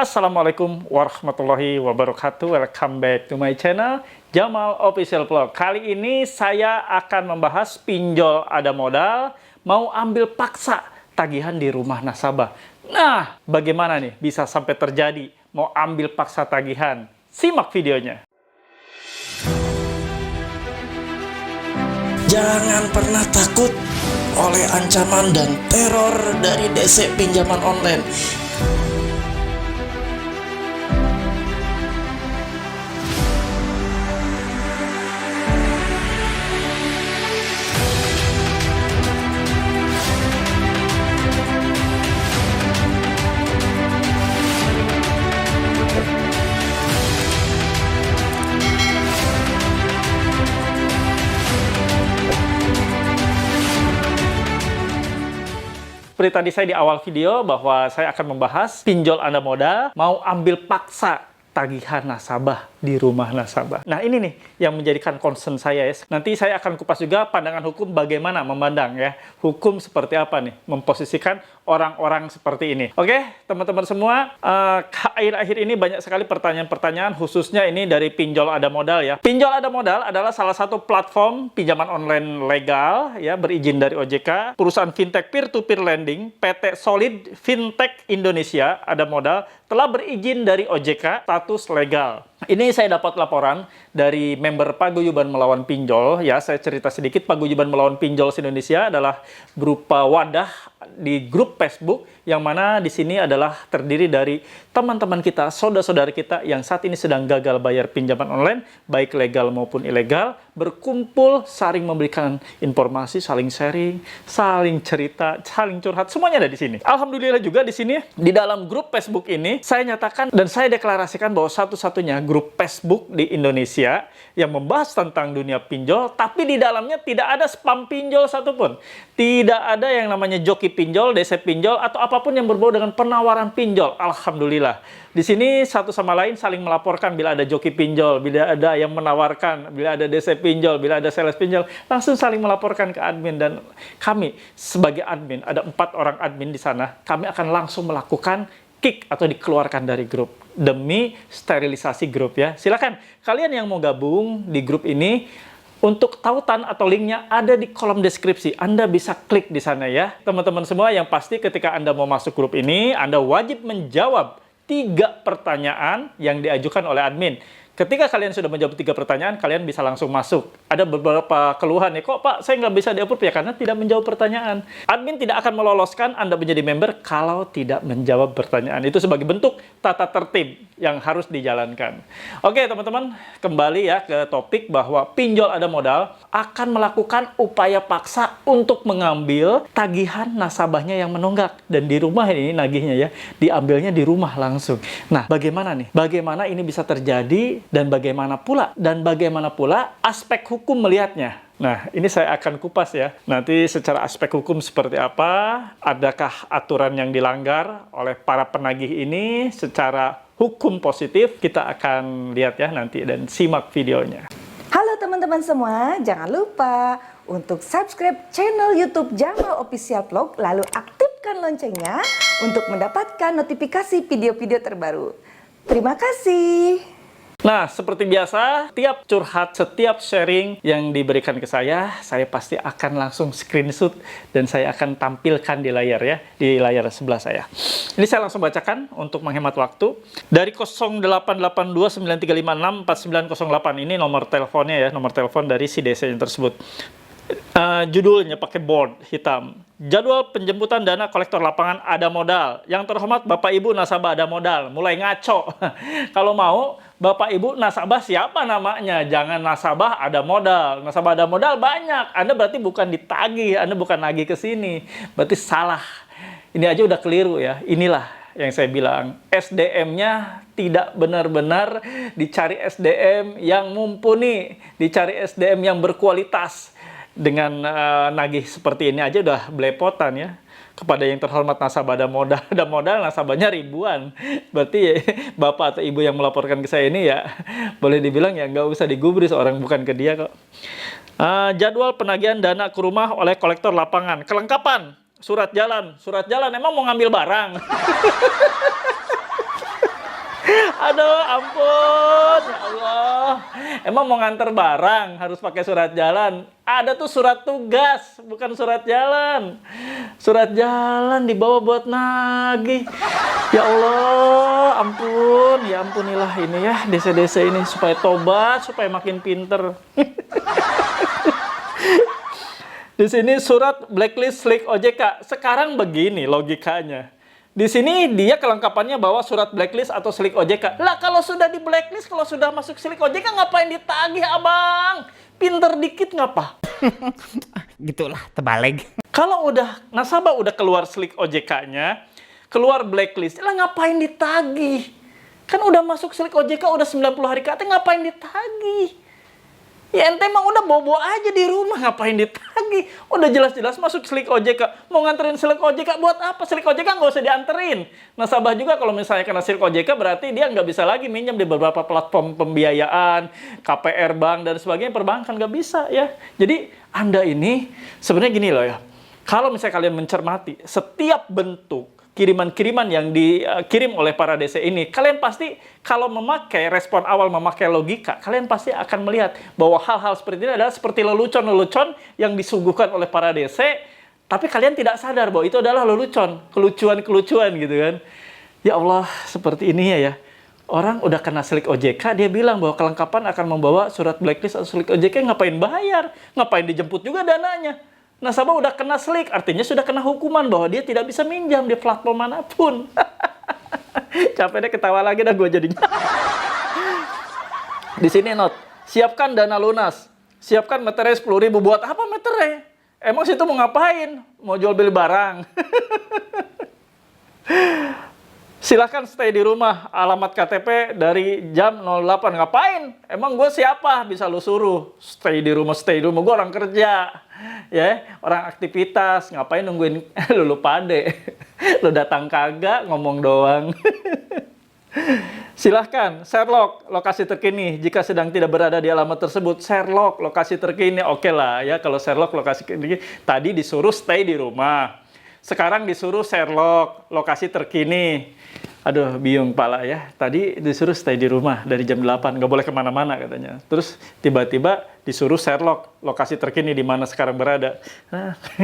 Assalamualaikum warahmatullahi wabarakatuh. Welcome back to my channel Jamal Official Vlog. Kali ini saya akan membahas pinjol ada modal mau ambil paksa tagihan di rumah nasabah. Nah, bagaimana nih bisa sampai terjadi mau ambil paksa tagihan? Simak videonya. Jangan pernah takut oleh ancaman dan teror dari DC pinjaman online. Seperti tadi saya di awal video bahwa saya akan membahas pinjol Anda modal mau ambil paksa tagihan nasabah di rumah nasabah. Nah, ini nih yang menjadikan concern saya ya. Nanti saya akan kupas juga pandangan hukum bagaimana memandang ya. Hukum seperti apa nih memposisikan orang-orang seperti ini. Oke, teman-teman semua, akhir-akhir ini banyak sekali pertanyaan-pertanyaan khususnya ini dari pinjol ada modal ya. Pinjol ada modal adalah salah satu platform pinjaman online legal ya, berizin dari OJK, perusahaan fintech peer-to-peer lending, PT Solid Fintech Indonesia ada modal telah berizin dari OJK status legal. Ini saya dapat laporan dari member Paguyuban Melawan Pinjol ya. Saya cerita sedikit, Paguyuban Melawan Pinjol Indonesia adalah berupa wadah di grup Facebook yang mana di sini adalah terdiri dari teman-teman kita, saudara-saudara kita yang saat ini sedang gagal bayar pinjaman online, baik legal maupun ilegal, berkumpul, saling memberikan informasi, saling sharing, saling cerita, saling curhat, semuanya ada di sini. Alhamdulillah juga di sini di dalam grup Facebook ini saya nyatakan dan saya deklarasikan bahwa satu-satunya grup Facebook di Indonesia yang membahas tentang dunia pinjol, tapi di dalamnya tidak ada spam pinjol satupun. Tidak ada yang namanya joki pinjol, DC pinjol, atau apapun yang berbau dengan penawaran pinjol. Alhamdulillah. Di sini satu sama lain saling melaporkan bila ada joki pinjol, bila ada yang menawarkan, bila ada DC pinjol, bila ada sales pinjol, langsung saling melaporkan ke admin. Dan kami sebagai admin, ada 4 orang admin di sana, kami akan langsung melakukan kick atau dikeluarkan dari grup demi sterilisasi grup ya. Silakan kalian yang mau gabung di grup ini, untuk tautan atau linknya ada di kolom deskripsi. Anda bisa klik di sana ya. Teman-teman semua, yang pasti ketika Anda mau masuk grup ini, Anda wajib menjawab 3 pertanyaan yang diajukan oleh admin. Ketika kalian sudah menjawab 3 pertanyaan, kalian bisa langsung masuk. Ada beberapa keluhan nih, kok Pak saya nggak bisa di-approve ya karena tidak menjawab pertanyaan. Admin tidak akan meloloskan Anda menjadi member kalau tidak menjawab pertanyaan. Itu sebagai bentuk tata tertib yang harus dijalankan. Oke teman-teman, kembali ya ke topik bahwa pinjol ada modal akan melakukan upaya paksa untuk mengambil tagihan nasabahnya yang menunggak. Dan di rumah ini nagihnya ya, diambilnya di rumah langsung. Nah, bagaimana nih? Bagaimana ini bisa terjadi? Dan bagaimana pula aspek hukum melihatnya. Nah, ini saya akan kupas ya. Nanti secara aspek hukum seperti apa, adakah aturan yang dilanggar oleh para penagih ini secara hukum positif, kita akan lihat ya nanti dan simak videonya. Halo teman-teman semua, jangan lupa untuk subscribe channel YouTube Jamal Official Vlog, lalu aktifkan loncengnya untuk mendapatkan notifikasi video-video terbaru. Terima kasih. Nah, seperti biasa, tiap curhat, setiap sharing yang diberikan ke saya pasti akan langsung screenshot dan saya akan tampilkan di layar ya, di layar sebelah saya. Ini saya langsung bacakan untuk menghemat waktu. Dari 088293564908 ini nomor teleponnya ya, nomor telepon dari si DC yang tersebut. Judulnya pakai bold hitam. Jadwal penjemputan dana kolektor lapangan ada modal. Yang terhormat Bapak Ibu nasabah ada modal. Mulai ngaco. Kalau mau Bapak Ibu nasabah siapa namanya? Jangan nasabah ada modal. Nasabah ada modal banyak. Anda berarti bukan ditagih, Anda bukan nagih ke sini. Berarti salah. Ini aja udah keliru ya. Inilah yang saya bilang, SDM-nya tidak benar-benar dicari SDM yang mumpuni, dicari SDM yang berkualitas. Dengan nagih seperti ini aja udah belepotan ya. Kepada yang terhormat nasabah ada modal nasabahnya ribuan. Berarti ya, bapak atau ibu yang melaporkan ke saya ini ya boleh dibilang ya nggak usah digubris, orang bukan ke dia kok. Jadwal penagihan dana ke rumah oleh kolektor lapangan. Kelengkapan surat jalan emang mau ngambil barang. Aduh, ampun. Ya Allah. Emang mau nganter barang harus pakai surat jalan. Ada tuh surat tugas, bukan surat jalan. Surat jalan dibawa buat nagih. Ya Allah, ampun. Ya ampunilah ini ya, desa-desa ini supaya tobat, supaya makin pinter. Di sini surat blacklist slik OJK. Sekarang begini logikanya. Di sini dia kelengkapannya bawa surat blacklist atau slik OJK. Lah kalau sudah di blacklist, kalau sudah masuk slik OJK ngapain ditagih, Abang? Pinter dikit ngapa? Gitulah, terbalik. Kalau udah nasabah udah keluar slik OJK-nya, keluar blacklist, lah ngapain ditagih? Kan udah masuk slik OJK udah 90 hari ke atas, ngapain ditagih? Ya ente emang udah bobo aja di rumah, ngapain ditagih? Udah jelas-jelas masuk slik OJK. Mau nganterin slik OJK buat apa? Slik OJK nggak usah dianterin. Nasabah juga kalau misalnya kena slik OJK berarti dia nggak bisa lagi minjem di beberapa platform pembiayaan, KPR bank dan sebagainya, perbankan nggak bisa ya. Jadi Anda ini sebenarnya gini loh ya. Kalau misalnya kalian mencermati setiap bentuk kiriman-kiriman yang dikirim oleh para DC ini, kalian pasti kalau memakai respon awal, memakai logika, kalian pasti akan melihat bahwa hal-hal seperti ini adalah seperti lelucon-lelucon yang disuguhkan oleh para DC, tapi kalian tidak sadar bahwa itu adalah lelucon, kelucuan-kelucuan gitu kan. Ya Allah, seperti ini ya. Orang udah kena slik OJK, dia bilang bahwa kelengkapan akan membawa surat blacklist atau slik OJK, ngapain bayar? Ngapain dijemput juga dananya? Nasabah udah kena slik, artinya sudah kena hukuman bahwa dia tidak bisa minjam di platform manapun. Capek deh ketawa lagi dah gue jadinya. Di sini not, siapkan dana lunas, siapkan meterai 10.000. Buat apa meterai? Emang situ mau ngapain? Mau jual beli barang? Silahkan stay di rumah, alamat KTP dari jam 08. Ngapain? Emang gue siapa? Bisa lu suruh. Stay di rumah. Gue orang kerja. Ya, orang aktivitas. Ngapain nungguin lu pade? Lu datang kagak, ngomong doang. Silahkan, Sherlock, lokasi terkini. Jika sedang tidak berada di alamat tersebut, Sherlock, lokasi terkini. Oke lah ya, kalau Sherlock, lokasi terkini. Tadi disuruh stay di rumah. Sekarang disuruh Sherlock, lokasi terkini. Aduh, bingung pala ya. Tadi disuruh stay di rumah dari jam 8, nggak boleh kemana-mana katanya. Terus tiba-tiba disuruh Sherlock, lokasi terkini di mana sekarang berada.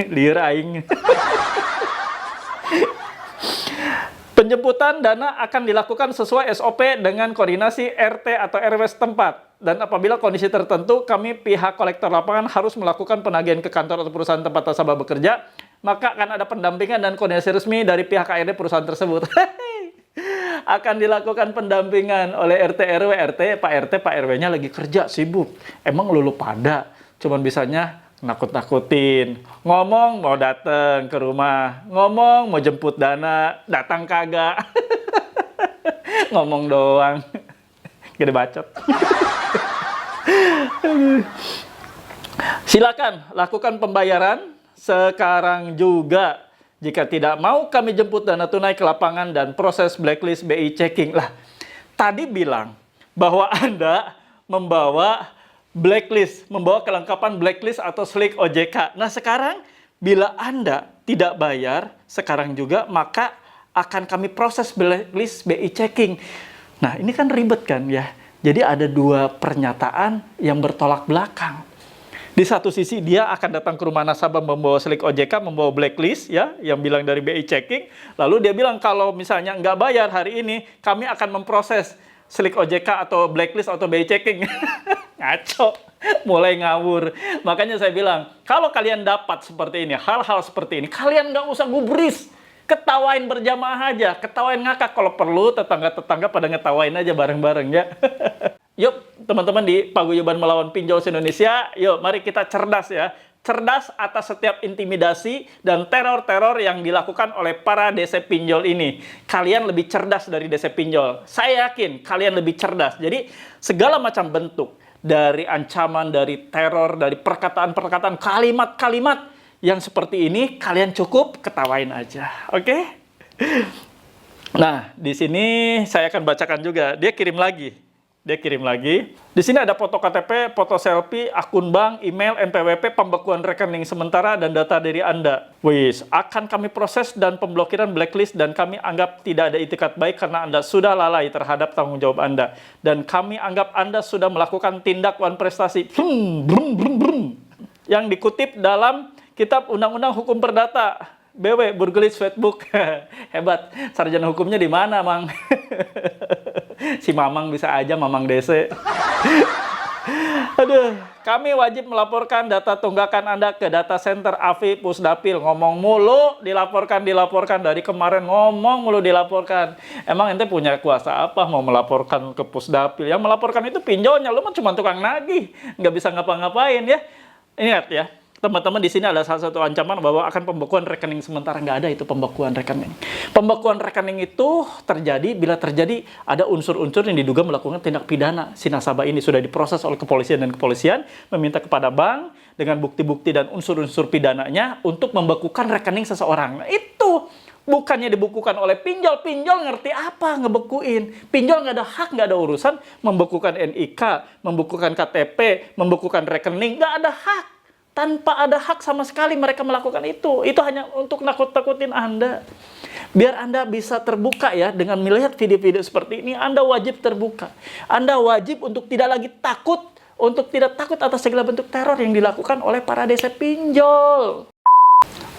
Liar aing. Penjemputan dana akan dilakukan sesuai SOP dengan koordinasi RT atau RW setempat. Dan apabila kondisi tertentu, kami pihak kolektor lapangan harus melakukan penagihan ke kantor atau perusahaan tempat nasabah bekerja, maka akan ada pendampingan dan koordinasi resmi dari pihak ARD perusahaan tersebut. Akan dilakukan pendampingan oleh RT, RW, Pak RT, Pak RW-nya lagi kerja, sibuk. Emang lu pada, cuman bisanya nakut-nakutin. Ngomong mau datang ke rumah, ngomong mau jemput dana, datang kagak. Ngomong doang. Gede bacot. Silakan lakukan pembayaran sekarang juga. Jika tidak mau kami jemput dana tunai ke lapangan dan proses blacklist BI checking. Lah, tadi bilang bahwa Anda membawa blacklist, membawa kelengkapan blacklist atau slik OJK. Nah, sekarang bila Anda tidak bayar sekarang juga, maka akan kami proses blacklist BI checking. Nah, ini kan ribet kan ya. Jadi ada dua pernyataan yang bertolak belakang. Di satu sisi dia akan datang ke rumah nasabah membawa slik OJK, membawa blacklist ya, yang bilang dari BI checking. Lalu dia bilang kalau misalnya nggak bayar hari ini, kami akan memproses slik OJK atau blacklist atau BI checking. Ngaco, mulai ngawur. Makanya saya bilang, kalau kalian dapat seperti ini, hal-hal seperti ini, kalian nggak usah gubris. Ketawain berjamaah aja, ketawain ngakak. Kalau perlu tetangga-tetangga pada ngetawain aja bareng-bareng ya. Yuk teman-teman di Paguyuban Melawan Pinjol Indonesia, yuk mari kita cerdas ya. Cerdas atas setiap intimidasi dan teror-teror yang dilakukan oleh para DC pinjol ini. Kalian lebih cerdas dari DC pinjol. Saya yakin kalian lebih cerdas. Jadi segala macam bentuk dari ancaman, dari teror, dari perkataan-perkataan, kalimat-kalimat yang seperti ini, kalian cukup ketawain aja. Oke? Nah, di sini saya akan bacakan juga. Dia kirim lagi. Dia kirim lagi. Di sini ada foto KTP, foto selfie, akun bank, email, NPWP, pembekuan rekening sementara, dan data dari Anda. Wis, akan kami proses dan pemblokiran blacklist dan kami anggap tidak ada itikat baik karena Anda sudah lalai terhadap tanggung jawab Anda. Dan kami anggap Anda sudah melakukan tindak wan prestasi. Yang dikutip dalam Kitab Undang-Undang Hukum Perdata. BW, Burgelis Facebook. Hebat. Sarjana hukumnya di mana, Mang? Si Mamang bisa aja, Mamang DC. Aduh, kami wajib melaporkan data tunggakan Anda ke data center AFI Pusdapil. Ngomong mulu, dilaporkan. Dari kemarin ngomong mulu dilaporkan. Emang ente punya kuasa apa mau melaporkan ke Pusdapil? Yang melaporkan itu pinjolnya, lu mah cuma tukang nagih. Nggak bisa ngapa-ngapain ya. Ingat ya. Teman-teman, di sini ada salah satu ancaman bahwa akan pembekuan rekening sementara. Nggak ada itu pembekuan rekening. Pembekuan rekening itu terjadi bila terjadi ada unsur-unsur yang diduga melakukan tindak pidana. Si nasabah ini sudah diproses oleh kepolisian dan kepolisian meminta kepada bank dengan bukti-bukti dan unsur-unsur pidananya untuk membekukan rekening seseorang. Nah, itu bukannya dibukukan oleh pinjol. Pinjol ngerti apa ngebekuin? Pinjol nggak ada hak, nggak ada urusan membekukan NIK, membekukan KTP, membekukan rekening. Nggak ada hak. Tanpa ada hak sama sekali mereka melakukan itu. Itu hanya untuk nakut-nakutin Anda. Biar Anda bisa terbuka ya, dengan melihat video-video seperti ini, Anda wajib terbuka. Anda wajib untuk tidak lagi takut, untuk tidak takut atas segala bentuk teror yang dilakukan oleh para DC pinjol.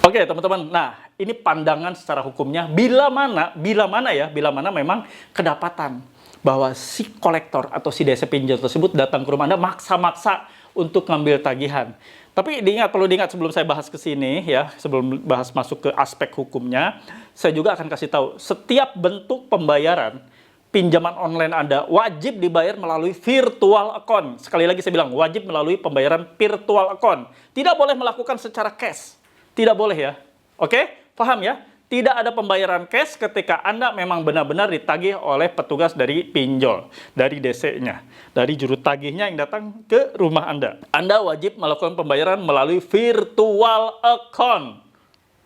Oke, teman-teman. Nah, ini pandangan secara hukumnya. Bila mana memang kedapatan bahwa si kolektor atau si DC pinjol tersebut datang ke rumah Anda maksa-maksa untuk ngambil tagihan. Tapi perlu diingat sebelum saya bahas ke sini ya, sebelum bahas masuk ke aspek hukumnya, saya juga akan kasih tahu setiap bentuk pembayaran pinjaman online Anda wajib dibayar melalui virtual account. Sekali lagi saya bilang wajib melalui pembayaran virtual account. Tidak boleh melakukan secara cash. Tidak boleh ya. Oke? Paham ya? Tidak ada pembayaran cash ketika Anda memang benar-benar ditagih oleh petugas dari pinjol, dari DC-nya, dari juru tagihnya yang datang ke rumah Anda. Anda wajib melakukan pembayaran melalui virtual account.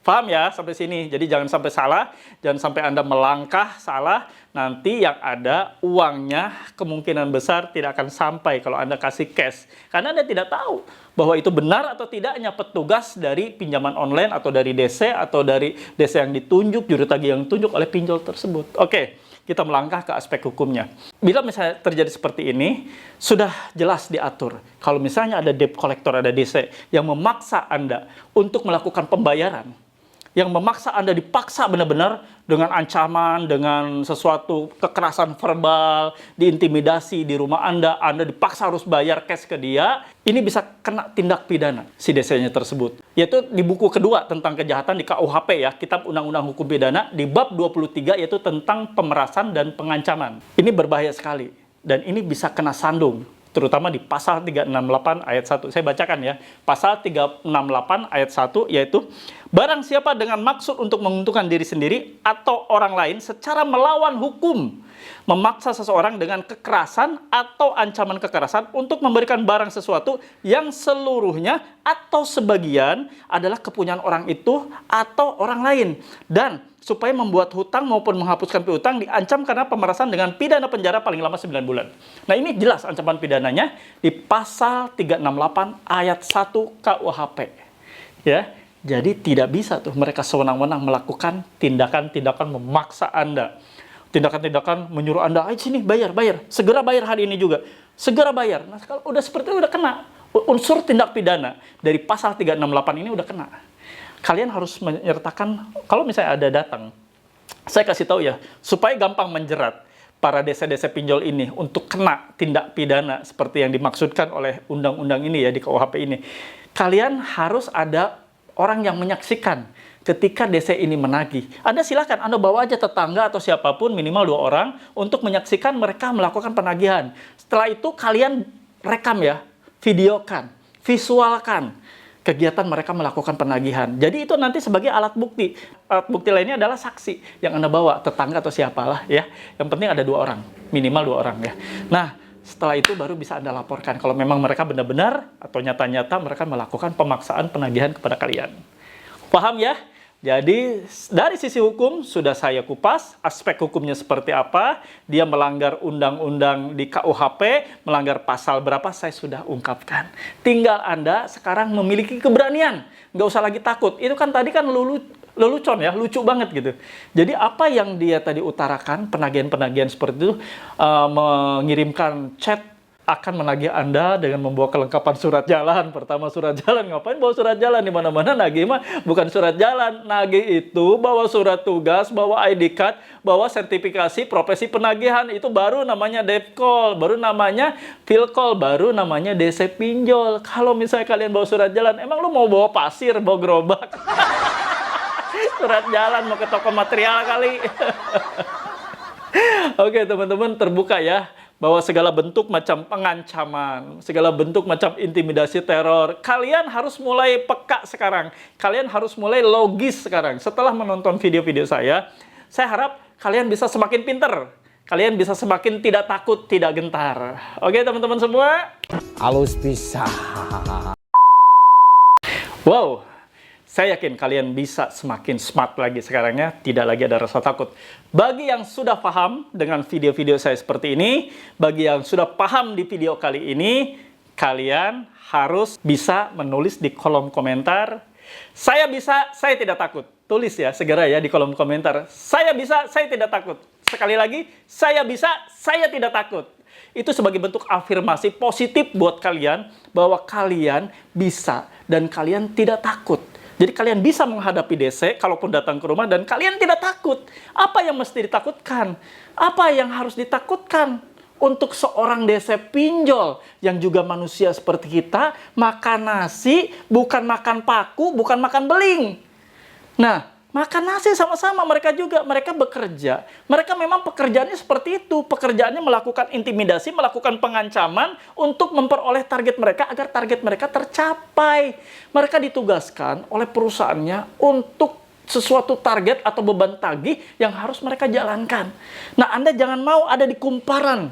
Paham ya sampai sini? Jadi jangan sampai salah, jangan sampai Anda melangkah salah, nanti yang ada uangnya kemungkinan besar tidak akan sampai kalau Anda kasih cash. Karena Anda tidak tahu bahwa itu benar atau tidaknya petugas dari pinjaman online atau dari DC atau dari DC yang ditunjuk, juru tagih yang ditunjuk oleh pinjol tersebut. Oke, kita melangkah ke aspek hukumnya. Bila misalnya terjadi seperti ini, sudah jelas diatur. Kalau misalnya ada debt collector, ada DC yang memaksa Anda untuk melakukan pembayaran, yang memaksa Anda dipaksa benar-benar dengan ancaman, dengan sesuatu kekerasan verbal, diintimidasi di rumah Anda dipaksa harus bayar cash ke dia, ini bisa kena tindak pidana si DC-nya tersebut. Yaitu di buku kedua tentang kejahatan di KUHP ya, Kitab Undang-Undang Hukum Pidana, di bab 23 yaitu tentang pemerasan dan pengancaman. Ini berbahaya sekali dan ini bisa kena sandung. Terutama di pasal 368 ayat 1. Saya bacakan ya. Pasal 368 ayat 1 yaitu barang siapa dengan maksud untuk menguntungkan diri sendiri atau orang lain secara melawan hukum memaksa seseorang dengan kekerasan atau ancaman kekerasan untuk memberikan barang sesuatu yang seluruhnya atau sebagian adalah kepunyaan orang itu atau orang lain, dan supaya membuat hutang maupun menghapuskan piutang diancam karena pemerasan dengan pidana penjara paling lama 9 bulan. Nah, ini jelas ancaman pidananya di pasal 368 ayat 1 KUHP. Ya. Jadi tidak bisa tuh mereka sewenang-wenang melakukan tindakan-tindakan memaksa Anda. Tindakan-tindakan menyuruh Anda, ayo sini bayar, segera bayar hari ini juga. Segera bayar. Nah, kalau udah seperti itu udah kena. Unsur tindak pidana dari pasal 368 ini udah kena. Kalian harus menyertakan, kalau misalnya ada datang, saya kasih tahu ya, supaya gampang menjerat para DC-DC pinjol ini untuk kena tindak pidana seperti yang dimaksudkan oleh undang-undang ini ya, di KUHP ini. Kalian harus ada orang yang menyaksikan ketika DC ini menagih. Anda silakan, Anda bawa aja tetangga atau siapapun, minimal 2 orang, untuk menyaksikan mereka melakukan penagihan. Setelah itu kalian rekam ya, videokan, visualkan kegiatan mereka melakukan penagihan. Jadi itu nanti sebagai alat bukti. Alat bukti lainnya adalah saksi yang Anda bawa, tetangga atau siapalah ya. Yang penting ada 2 orang, minimal 2 orang ya. Nah, setelah itu baru bisa Anda laporkan kalau memang mereka benar-benar atau nyata-nyata mereka melakukan pemaksaan penagihan kepada kalian. Paham ya? Jadi dari sisi hukum sudah saya kupas, aspek hukumnya seperti apa, dia melanggar undang-undang di KUHP, melanggar pasal berapa saya sudah ungkapkan. Tinggal Anda sekarang memiliki keberanian, nggak usah lagi takut. Itu kan tadi kan lelucon ya, lucu banget gitu. Jadi apa yang dia tadi utarakan, penagihan-penagihan seperti itu, mengirimkan chat akan menagih Anda dengan membawa kelengkapan surat jalan. Pertama surat jalan, ngapain bawa surat jalan? Di mana-mana nagih mah bukan surat jalan. Nagih itu bawa surat tugas, bawa ID card, bawa sertifikasi profesi penagihan. Itu baru namanya Devcol, baru namanya Philcol, baru namanya DC pinjol. Kalau misalnya kalian bawa surat jalan, emang lu mau bawa pasir, bawa gerobak? Surat jalan mau ke toko material kali. Oke teman-teman, terbuka ya bahwa segala bentuk macam pengancaman, segala bentuk macam intimidasi teror, kalian harus mulai peka sekarang. Kalian harus mulai logis sekarang. Setelah menonton video-video saya harap kalian bisa semakin pinter. Kalian bisa semakin tidak takut, tidak gentar. Oke teman-teman semua? Halus bisa. Wow, saya yakin kalian bisa semakin smart lagi sekarang ya, tidak lagi ada rasa takut. Bagi yang sudah paham dengan video-video saya seperti ini, bagi yang sudah paham di video kali ini, kalian harus bisa menulis di kolom komentar, saya bisa, saya tidak takut. Tulis ya, segera ya di kolom komentar, saya bisa, saya tidak takut. Sekali lagi, saya bisa, saya tidak takut. Itu sebagai bentuk afirmasi positif buat kalian, bahwa kalian bisa dan kalian tidak takut. Jadi kalian bisa menghadapi DC kalaupun datang ke rumah dan kalian tidak takut. Apa yang mesti ditakutkan? Apa yang harus ditakutkan? Untuk seorang DC pinjol yang juga manusia seperti kita, makan nasi bukan makan paku, bukan makan beling. Nah, makan nasi sama-sama mereka juga, mereka bekerja. Mereka memang pekerjaannya seperti itu. Pekerjaannya melakukan intimidasi, melakukan pengancaman untuk memperoleh target mereka agar target mereka tercapai. Mereka ditugaskan oleh perusahaannya untuk sesuatu target atau beban tagih yang harus mereka jalankan. Nah, Anda jangan mau ada di kumparan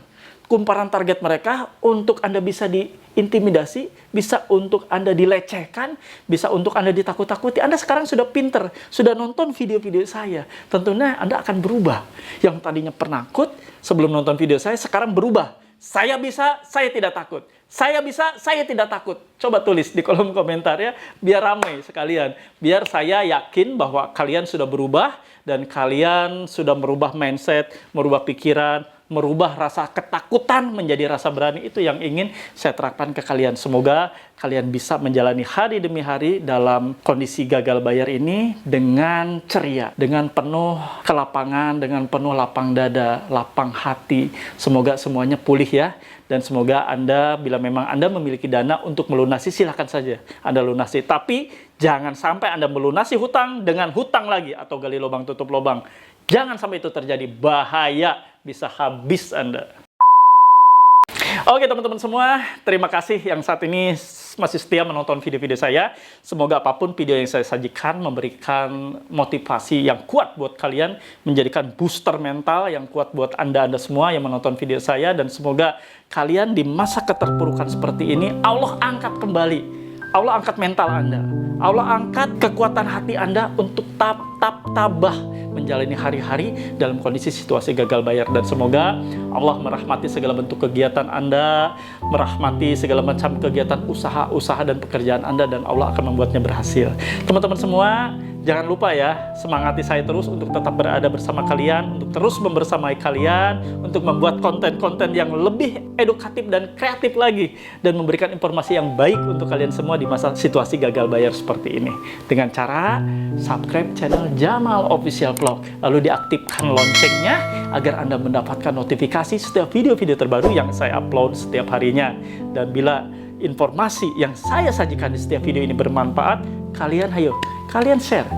target mereka untuk Anda bisa diintimidasi, bisa untuk Anda dilecehkan, bisa untuk Anda ditakut-takuti. Anda sekarang sudah pinter, sudah nonton video-video saya. Tentunya Anda akan berubah. Yang tadinya penakut sebelum nonton video saya, sekarang berubah. Saya bisa, saya tidak takut. Saya bisa, saya tidak takut. Coba tulis di kolom komentar ya, biar ramai sekalian. Biar saya yakin bahwa kalian sudah berubah, dan kalian sudah merubah mindset, merubah pikiran, merubah rasa ketakutan menjadi rasa berani. Itu yang ingin saya terapkan ke kalian. Semoga kalian bisa menjalani hari demi hari dalam kondisi gagal bayar ini dengan ceria, dengan penuh kelapangan, dengan penuh lapang dada, lapang hati. Semoga semuanya pulih ya. Dan semoga Anda, bila memang Anda memiliki dana untuk melunasi, silahkan saja Anda lunasi. Tapi jangan sampai Anda melunasi hutang dengan hutang lagi atau gali lubang tutup lubang. Jangan sampai itu terjadi, bahaya, bisa habis Anda. Oke teman-teman semua, terima kasih yang saat ini masih setia menonton video-video saya. Semoga apapun video yang saya sajikan memberikan motivasi yang kuat buat kalian, menjadikan booster mental yang kuat buat Anda semua yang menonton video saya. Dan semoga kalian di masa keterpurukan seperti ini, Allah angkat kembali. Allah angkat mental Anda. Allah angkat kekuatan hati Anda untuk tabah menjalani hari-hari dalam kondisi situasi gagal bayar. Dan semoga Allah merahmati segala bentuk kegiatan Anda, merahmati segala macam kegiatan usaha dan pekerjaan Anda, dan Allah akan membuatnya berhasil. Teman-teman semua, jangan lupa ya, semangati saya terus untuk tetap berada bersama kalian, untuk terus membersamai kalian, untuk membuat konten-konten yang lebih edukatif dan kreatif lagi, dan memberikan informasi yang baik untuk kalian semua di masa situasi gagal bayar seperti ini. Dengan cara subscribe channel Jamal Official Vlog, lalu diaktifkan loncengnya agar Anda mendapatkan notifikasi setiap video-video terbaru yang saya upload setiap harinya. Dan bila informasi yang saya sajikan di setiap video ini bermanfaat, kalian share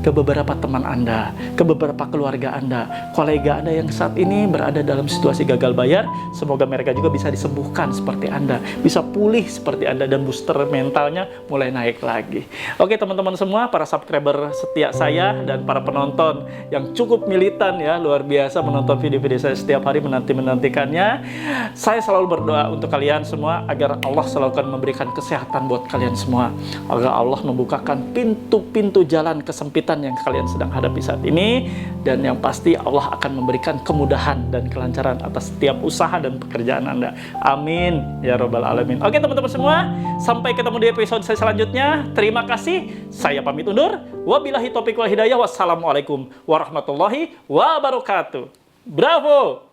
ke beberapa teman Anda, ke beberapa keluarga Anda, kolega Anda yang saat ini berada dalam situasi gagal bayar. Semoga mereka juga bisa disembuhkan seperti Anda, bisa pulih seperti Anda, dan booster mentalnya mulai naik lagi. Oke teman-teman semua, para subscriber setia saya dan para penonton yang cukup militan ya, luar biasa menonton video-video saya setiap hari, menantikannya. Saya selalu berdoa untuk kalian semua agar Allah selalu akan memberikan kesehatan buat kalian semua, agar Allah membukakan pintu-pintu jalan kesempitan kesulitan yang kalian sedang hadapi saat ini. Dan yang pasti Allah akan memberikan kemudahan dan kelancaran atas setiap usaha dan pekerjaan Anda. Amin ya Rabbal Alamin. Oke teman-teman semua, sampai ketemu di episode saya selanjutnya. Terima kasih, saya pamit undur. Wabillahi taufiq wal hidayah. Wassalamualaikum warahmatullahi wabarakatuh. Bravo!